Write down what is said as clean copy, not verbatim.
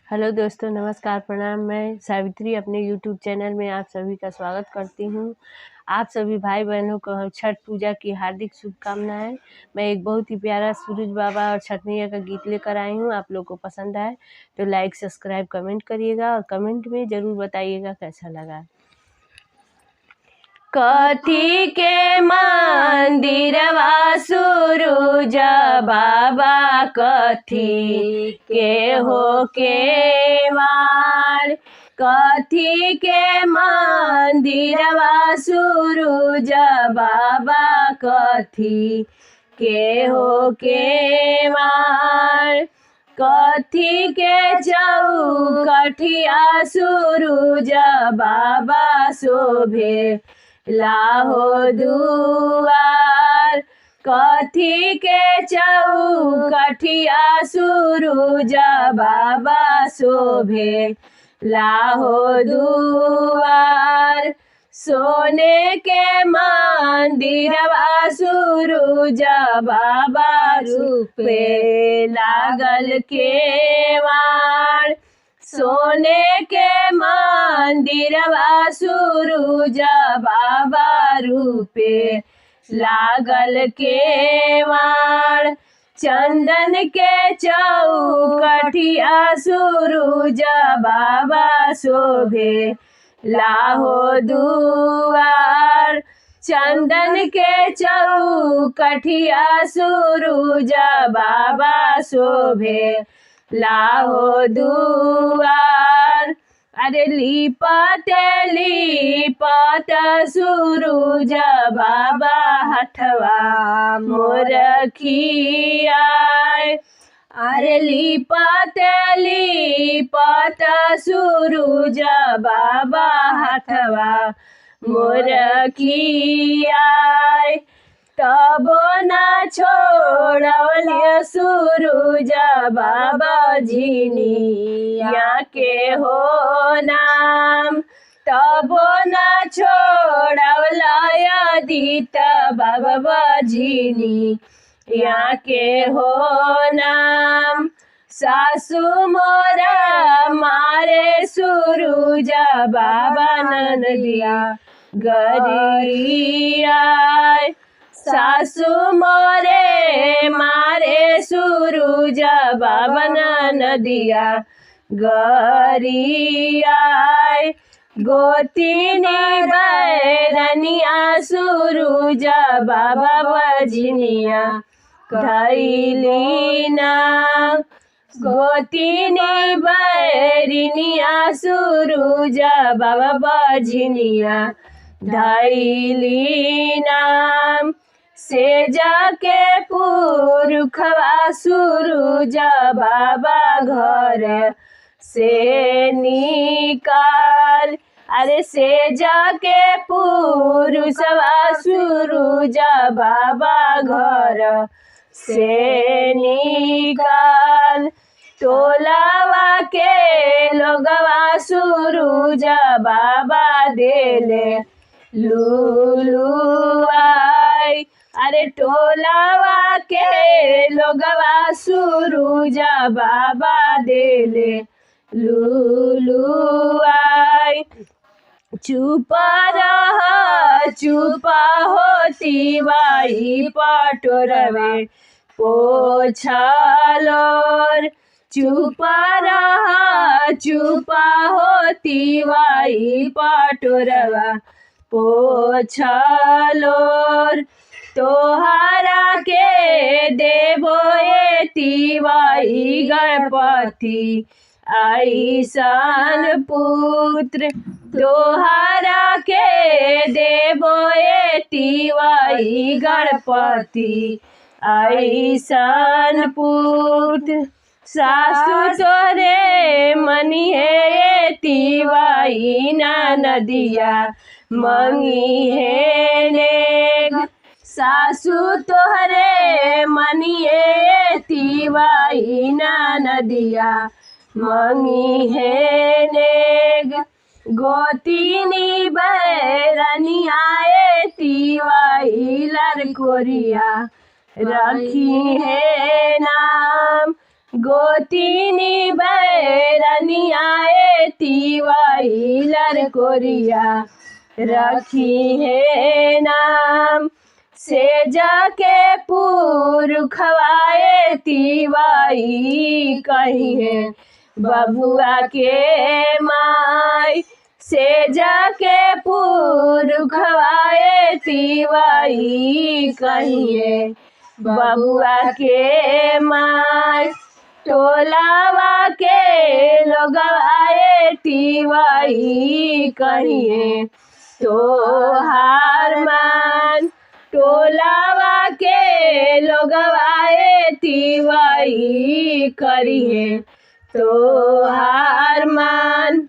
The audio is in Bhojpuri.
हेलो दोस्तों, नमस्कार, प्रणाम। मैं सावित्री अपने यूट्यूब चैनल में आप सभी का स्वागत करती हूँ। आप सभी भाई बहनों को छठ पूजा की हार्दिक शुभकामनाएं। मैं एक बहुत ही प्यारा सूरज बाबा और छठ मैया का गीत लेकर आई हूँ। आप लोग को पसंद आए तो लाइक, सब्सक्राइब, कमेंट करिएगा और कमेंट में ज़रूर बताइएगा कैसा लगा। कथी के मंदिरवा सूरज बाबा, कथी के हो के वार। कथी के मंदिरवा सूरज बाबा, कथी के हो के वार। कथी के चौकठिया सूरज बाबा शोभे लाहो दुआर। कथी के चौकठिया सूरज बाबा शोभे लाहो दुआर। सोने के मंदिरवा सूरज बाबा रूपे लागल केवाड़। सोने के मंदिरवा सूरज बाबा रूपे लागल केवाड़। चंदन के चौकठिया सूरज बाबा शोभे लाहो दुआर। चंदन के चौकठिया सूरज बाबा शोभे लाहो दुआर। अरे लिपत लिपत सूरज बाबा हथवा मोर खियाय। अरे लिपत लिपत सूरज बाबा हथवा मोर खियाय। तबो न छोड़वलिय सूरज बाबा झिनिया के हो नाम। तबो न छोड़वलाय दीत बाबा झिनिया के हो नाम। सासु मोरा मारे सूरज बाबा ननदिया गरिया। सासु मोरे मारे सूरज बाबा ननदिया गरिया। गोतिनी बैरनिया सूरज बाबा बजनिया धैलीना। गोतिनी बैरिनिया सूरज बाबा बजनिया धैलीना। से जाके पुरखवा सूरज बाबा घर से निकाल। अरे से जाके पुरुषवा सूरज बाबा घर से निकाल। टोलावा के लोगवा सूरज बाबा देले लुलुआई। अरे टोलावा के लोगवा सूरज बाबा देले लुलुआई। चुप रह चुप होती बाई पटोरवे पोछलोर। चुप रह चुप होती बाई पटोरवा पोछलोर। तोहरा के देबो एतिवाई गणपति ऐसन पुत्र। तोहरा के देबो एतिवाई गणपति ऐसन पुत्र। सासु तोरे मनिहे एतिवाई ननदिया मंगी है नेग। सासु तोहरे मनिए तिवाई नदिया मंगी है नेग। गोतिनी बैरनिया तिवाई लड़कोरिया रखी है नाम। गोतिनी बैरनिया पनियाए तिवाई लरकोरिया रखी है नाम से जाके पुरखवाए तिवाई कही है बबुआ के माई से जाके पुरखवाए तिवाई कही है बबुआ के माई टोलावा के लोगवाए तिवाई कहिए तोहार मान टोलावा के लोगवाए तिवाई करिए तोहार मान।